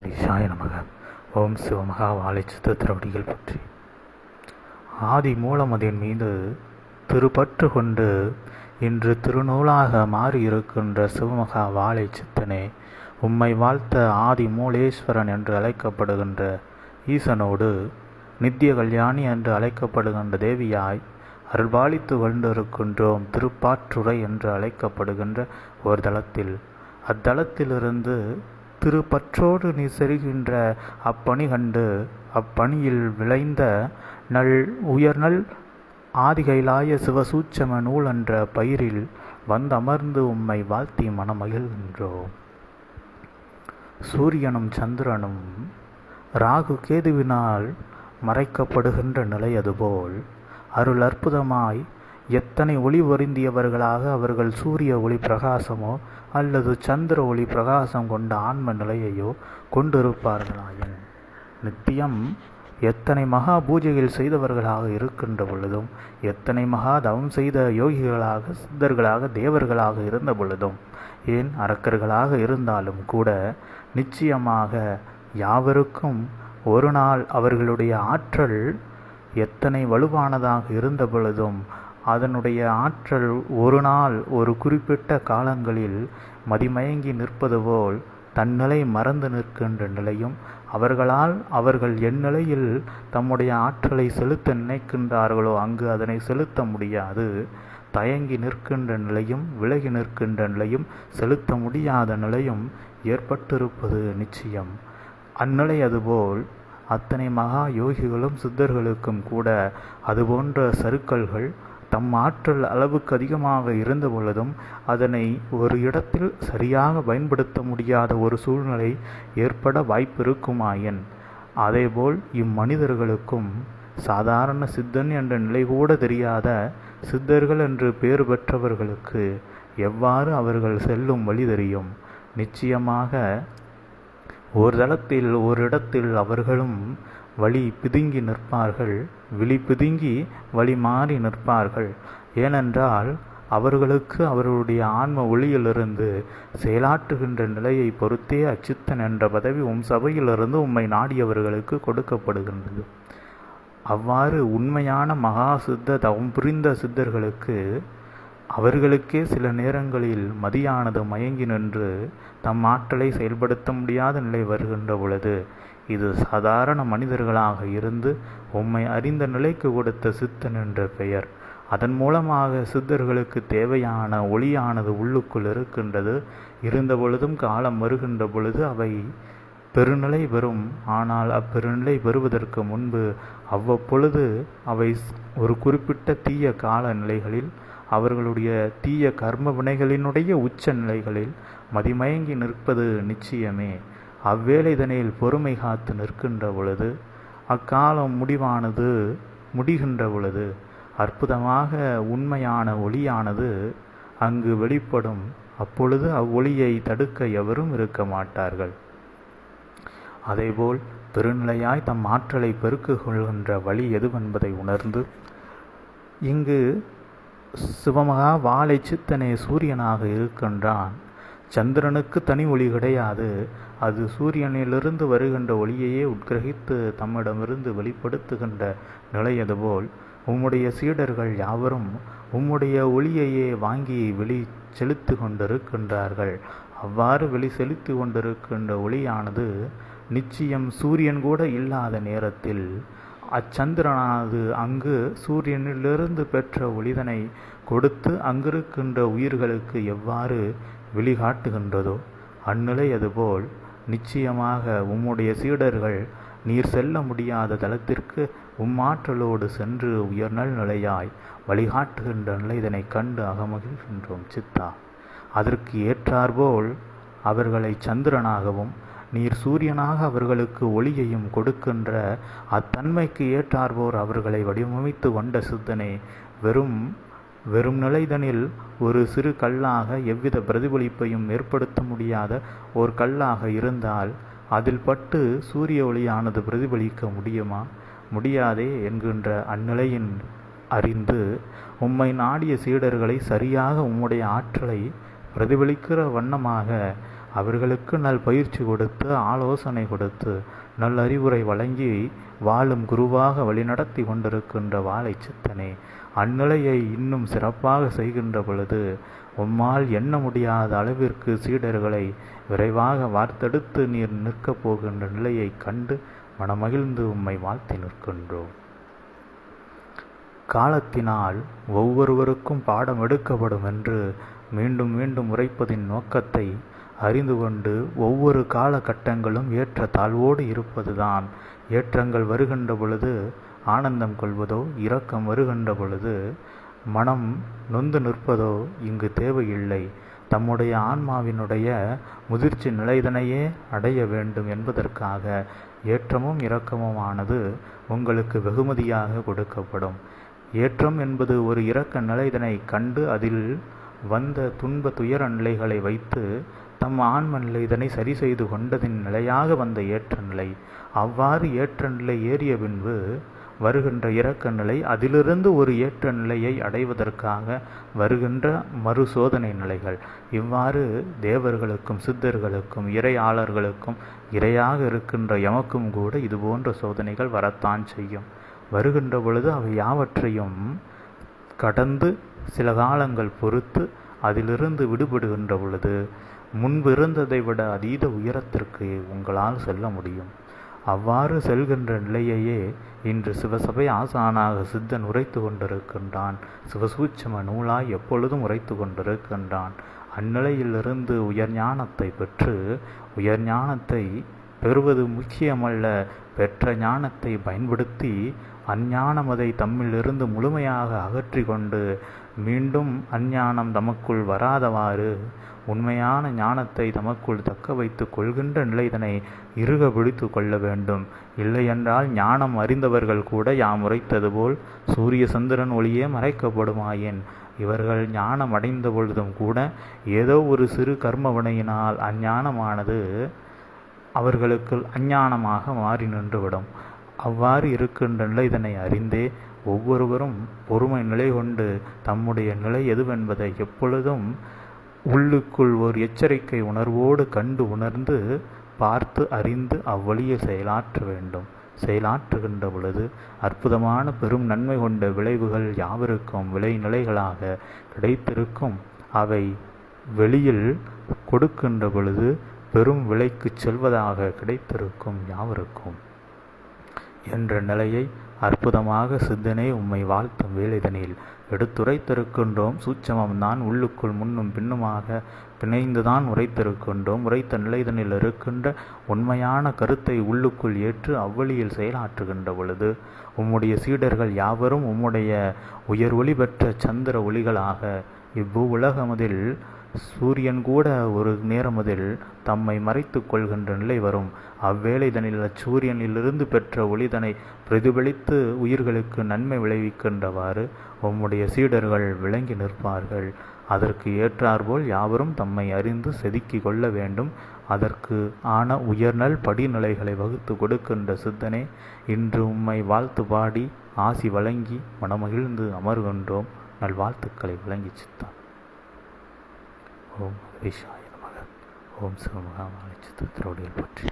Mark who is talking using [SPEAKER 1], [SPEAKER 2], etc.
[SPEAKER 1] ஈஷாய நமக. ஓம் சிவமகா வாழை சித்திரவடிகள் பற்றி. ஆதி மூலமதின் மீது திருப்பற்று கொண்டு இன்று திருநூலாக மாறியிருக்கின்ற சிவமகா வாழை சித்தனே, உம்மை வாழ்த்த ஆதி மூலேஸ்வரன் என்று அழைக்கப்படுகின்ற ஈசனோடு நித்திய கல்யாணி என்று அழைக்கப்படுகின்ற தேவியாய் அருள்பாலித்து கொண்டிருக்கின்றோம். திருப்பாற்றுறை என்று அழைக்கப்படுகின்ற ஒரு தலத்தில், அத்தலத்திலிருந்து திருப்பற்றோடு நீ செல்கின்ற அப்பணி கண்டு அப்பணியில் விளைந்த உயர்நல் ஆதிகைலாய சிவசூட்சம நூல் என்ற பயிரில் வந்தமர்ந்து உம்மை வாழ்த்தி மனமகிழ்கின்றோம். சூரியனும் சந்திரனும் ராகு கேதுவினால் மறைக்கப்படுகின்ற நிலை அதுபோல் அருள் அற்புதமாய் எத்தனை ஒளி பொருந்தியவர்களாக அவர்கள் சூரிய ஒளி பிரகாசமோ அல்லது சந்திர ஒளி பிரகாசம் கொண்ட ஆன்ம நிலையையோ கொண்டிருப்பார்களாயின், நித்தியம் எத்தனை மகா பூஜைகள் செய்தவர்களாக இருக்கின்ற பொழுதும், எத்தனை மகா தவம் செய்த யோகிகளாக, சித்தர்களாக, தேவர்களாக இருந்த பொழுதும், ஏன் அரக்கர்களாக இருந்தாலும் கூட நிச்சயமாக யாவருக்கும் ஒரு நாள் அவர்களுடைய ஆற்றல் எத்தனை வலுவானதாக இருந்த பொழுதும் அதனுடைய ஆற்றல் ஒரு நாள் ஒரு குறிப்பிட்ட காலங்களில் மதிமயங்கி நிற்பது போல் தன்னிலை மறந்து நிற்கின்ற நிலையும், அவர்கள் எந்நிலையில் தம்முடைய ஆற்றலை செலுத்த நினைக்கின்றார்களோ அங்கு அதனை செலுத்த முடியாது தயங்கி நிற்கின்ற நிலையும், விலகி நிற்கின்ற நிலையும், செலுத்த முடியாத நிலையும் ஏற்பட்டிருப்பது நிச்சயம். அந்நிலை அதுபோல் அத்தனை மகா யோகிகளும் சித்தர்களுக்கும் கூட அதுபோன்ற சறுக்கல்கள் தம் ஆற்றல் அளவுக்கு அதிகமாக இருந்த பொழுதும் அதனை ஒரு இடத்தில் சரியாக பயன்படுத்த முடியாத ஒரு சூழ்நிலை ஏற்பட வாய்ப்பிருக்குமாயின், அதேபோல் இம்மனிதர்களுக்கும் சாதாரண சித்தன் என்ற நிலை கூட தெரியாத சித்தர்கள் என்று பேறு பெற்றவர்களுக்கு எவ்வாறு அவர்கள் செல்லும் வழி தெரியும். நிச்சயமாக ஒரு தளத்தில் ஓரிடத்தில் அவர்களும் வழி பிதுங்கி நிற்பார்கள், விழி பிதுங்கி வழி மாறி நிற்பார்கள். ஏனென்றால் அவர்களுக்கு அவர்களுடைய ஆன்ம ஒளியிலிருந்து செயலாற்றுகின்ற நிலையை பொறுத்தே அச்சித்தன் என்ற பதவி சபையிலிருந்து உம்மை நாடியவர்களுக்கு கொடுக்கப்படுகின்றது. அவ்வாறு உண்மையான மகா சித்த தவம் புரிந்த சித்தர்களுக்கு அவர்களுக்கே சில நேரங்களில் மதியானது மயங்கி நின்று தம் ஆற்றலை செயல்படுத்த முடியாத நிலை வருகின்ற பொழுது, இது சாதாரண மனிதர்களாக இருந்து உம்மை அறிந்த நிலைக்கு கொடுத்த சித்தன் என்ற பெயர். அதன் மூலமாக சித்தர்களுக்கு தேவையான ஒளியானது உள்ளுக்குள் இருக்கின்றது. இருந்த பொழுதும் காலம் வருகின்ற பொழுது அவை பெருநிலை பெறும். ஆனால் அப்பெருநிலை பெறுவதற்கு முன்பு அவ்வப்பொழுது அவை ஒரு குறிப்பிட்ட தீய கால நிலைகளில், அவர்களுடைய தீய கர்ம வினைகளினுடைய உச்ச நிலைகளில் மதிமயங்கி நிற்பது நிச்சயமே. அவ்வேளைதனில் பொறுமை காத்து நிற்கின்ற பொழுது, அக்காலம் முடிகின்ற பொழுது அற்புதமாக உண்மையான ஒளியானது அங்கு வெளிப்படும். அப்பொழுது அவ்வொளியை தடுக்க எவரும் இருக்க மாட்டார்கள். அதேபோல் பெருநிலையாய் தம் ஆற்றலை பெருக்கிக் கொள்கின்ற வழி எதுவென்பதை உணர்ந்து, இங்கு சிவமகா வாழை சித்தனே சூரியனாக இருக்கின்றான். சந்திரனுக்கு தனி ஒளி கிடையாது. அது சூரியனிலிருந்து வருகின்ற ஒளியையே உட்கிரகித்து தம்மிடமிருந்து வெளிப்படுத்துகின்ற நிலை. அதுபோல் உம்முடைய சீடர்கள் யாவரும் உம்முடைய ஒளியையே வாங்கி வெளி செலுத்தி கொண்டிருக்கின்றார்கள். அவ்வாறு வெளி செலுத்தி கொண்டிருக்கின்ற ஒளியானது நிச்சயம் சூரியன் கூட இல்லாத நேரத்தில் அச்சந்திரனானது அங்கு சூரியனிலிருந்து பெற்ற ஒளிதனை கொடுத்து அங்கிருக்கின்ற உயிர்களுக்கு எவ்வாறு வெளிகாட்டுகின்றதோ அந்நிலை அதுபோல் நிச்சயமாக உம்முடைய சீடர்கள் நீர் செல்ல முடியாத தலத்திற்கு உம்மாற்றலோடு சென்று உயர்நல் நிலையாய் வழிகாட்டுகின்ற நிலை இதனை கண்டு அகமகிழ்கின்றோம் சித்தா. அதற்கு ஏற்றாற்போல் அவர்களை சந்திரனாகவும் நீர் சூரியனாக அவர்களுக்கு ஒளியையும் கொடுக்கின்ற அத்தன்மைக்கு ஏற்றாற்போர் அவர்களை வடிவமைத்து கொண்ட சித்தனே, வெறும் நிலைதனில் ஒரு சிறு கல்லாக எவ்வித பிரதிபலிப்பையும் ஏற்படுத்த முடியாத ஒரு கல்லாக இருந்தால் அதில் பட்டு சூரிய ஒளியானது பிரதிபலிக்க முடியுமா? முடியாதே என்கின்ற அந்நிலையின் அறிந்து உம்மை நாடிய சீடர்களை சரியாக உம்முடைய ஆற்றலை பிரதிபலிக்கிற வண்ணமாக அவர்களுக்கு நல் பயிற்சி கொடுத்து ஆலோசனை கொடுத்து நல் அறிவுரை வழங்கி வாழும் குருவாக வழிநடத்தி கொண்டிருக்கின்ற வாழை சித்தனே, அந்நிலையை இன்னும் சிறப்பாக செய்கின்ற பொழுது உம்மால் எண்ண முடியாத அளவிற்கு சீடர்களை விரைவாக வார்த்தெடுத்து நீர் நிற்கப் போகின்ற நிலையை கண்டு மனமகிழ்ந்து உம்மை வாழ்த்தி நிற்கின்றோம். காலத்தினால் ஒவ்வொருவருக்கும் பாடம் எடுக்கப்படும் என்று மீண்டும் மீண்டும் உரைப்பதின் நோக்கத்தை அறிந்து கொண்டு ஒவ்வொரு காலகட்டங்களும் ஏற்ற தாழ்வோடு இருப்பதுதான். ஏற்றங்கள் வருகின்ற பொழுது ஆனந்தம் கொள்வதோ, இரக்கம் வருகின்ற பொழுது மனம் நொந்து நிற்பதோ இங்கு தேவையில்லை. தம்முடைய ஆன்மாவினுடைய முதிர்ச்சி நிலைதனையே அடைய வேண்டும் என்பதற்காக ஏற்றமும் இரக்கமுமானது உங்களுக்கு வெகுமதியாக கொடுக்கப்படும். ஏற்றம் என்பது ஒரு இரக்க நிலைதனை கண்டு அதில் வந்த துன்ப துயர நிலைகளை வைத்து தம் ஆன்ம நிலைதனை சரி செய்து கொண்டதின் நிலையாக வந்த ஏற்ற நிலை. அவ்வாறு ஏற்ற நிலை ஏறிய பின்பு வருகின்ற இரக்க நிலை, அதிலிருந்து ஒரு ஏற்ற நிலையை அடைவதற்காக வருகின்ற மறு சோதனை நிலைகள். இவ்வாறு தேவர்களுக்கும் சித்தர்களுக்கும் இறையாளர்களுக்கும் இறையாக இருக்கின்ற எமக்கும் கூட இதுபோன்ற சோதனைகள் வரத்தான் செய்யும். வருகின்ற பொழுது அவை யாவற்றையும் கடந்து சில காலங்கள் பொறுத்து அதிலிருந்து விடுபடுகின்ற பொழுது முன்பு இருந்ததை விட அதீத உயரத்திற்கு உங்களால் செல்ல முடியும். அவ்வாறு செல்கின்ற நிலையையே இன்று சிவசபை ஆசானாக சித்தன் உரைத்து கொண்டிருக்கின்றான். சிவசூட்சம நூலாய் எப்பொழுதும் உரைத்து கொண்டிருக்கின்றான். அந்நிலையிலிருந்து உயர் ஞானத்தை பெற்று, உயர் ஞானத்தை பெறுவது முக்கியமல்ல, பெற்ற ஞானத்தை பயன்படுத்தி அஞ்ஞானம் அதை தம்மிலிருந்து முழுமையாக அகற்றி கொண்டு மீண்டும் அஞ்ஞானம் தமக்குள் வராதவாறு உண்மையான ஞானத்தை தமக்குள் தக்க வைத்து கொள்கின்ற நிலைதனை இறுக பிடித்து கொள்ள வேண்டும். இல்லையென்றால் ஞானம் அறிந்தவர்கள் கூட யாம் உரைத்தது போல் சூரிய சந்திரன் ஒளியே மறைக்கப்படுமாயின் இவர்கள் ஞானம் அடைந்த பொழுதும் கூட ஏதோ ஒரு சிறு கர்மவினையினால் அஞ்ஞானமானது அவர்களுக்கு அஞ்ஞானமாக மாறி நின்றுவிடும். அவ்வாறு இருக்கின்ற நிலை இதனை அறிந்தே ஒவ்வொருவரும் பொறுமை நிலை கொண்டு தம்முடைய நிலை எதுவென்பதை எப்பொழுதும் உள்ளுக்குள் ஒரு எச்சரிக்கை உணர்வோடு கண்டு உணர்ந்து பார்த்து அறிந்து அவ்வழியில் செயலாற்ற வேண்டும். செயலாற்றுகின்ற பொழுது அற்புதமான பெரும் நன்மை கொண்ட விளைவுகள் யாவருக்கும் விளைநிலைகளாக கிடைத்திருக்கும். அவை வெளியில் கொடுக்கின்ற பொழுது பெரும் விலைக்கு செல்வதாக கிடைத்திருக்கும் யாவருக்கும் என்ற நிலையை அற்புதமாக சித்தனே உம்மை வாழ்த்தும் வேலைதனில் எடுத்துரைத்திருக்கின்றோம். சூட்சமம் தான் உள்ளுக்குள் முன்னும் பின்னுமாக பிணைந்துதான் உரைத்திருக்கின்றோம். உரைத்த நிலைதனில் இருக்கின்ற உண்மையான கருத்தை உள்ளுக்குள் ஏற்று அவ்வழியில் செயலாற்றுகின்ற பொழுது உம்முடைய சீடர்கள் யாவரும் உம்முடைய உயர் ஒளி பெற்ற சந்திர ஒளிகளாக இவ்வு உலகமதில் சூரியன் கூட ஒரு நேரமதில் தம்மை மறைத்து கொள்கின்ற நிலை வரும். அவ்வேளைதனில் அச்சூரியனிலிருந்து பெற்ற ஒளிதனை பிரதிபலித்து உயிர்களுக்கு நன்மை விளைவிக்கின்றவாறு உம்முடைய சீடர்கள் விளங்கி நிற்பார்கள். அதற்கு ஏற்றாற்போல் யாவரும் தம்மை அறிந்து செதுக்கி கொள்ள வேண்டும். அதற்கு ஆன உயர்நல் படிநிலைகளை வகுத்து கொடுக்கின்ற சித்தனே, இன்று உம்மை வாழ்த்து பாடி ஆசி வழங்கி மனமகிழ்ந்து அமர்கின்றோம். நல்வாழ்த்துக்களை வழங்கி சித்தான். ஓம் ஹரிஷாய நமக. ஓம் சிவமகாமலை சித்தத்திரோடியில் பற்றி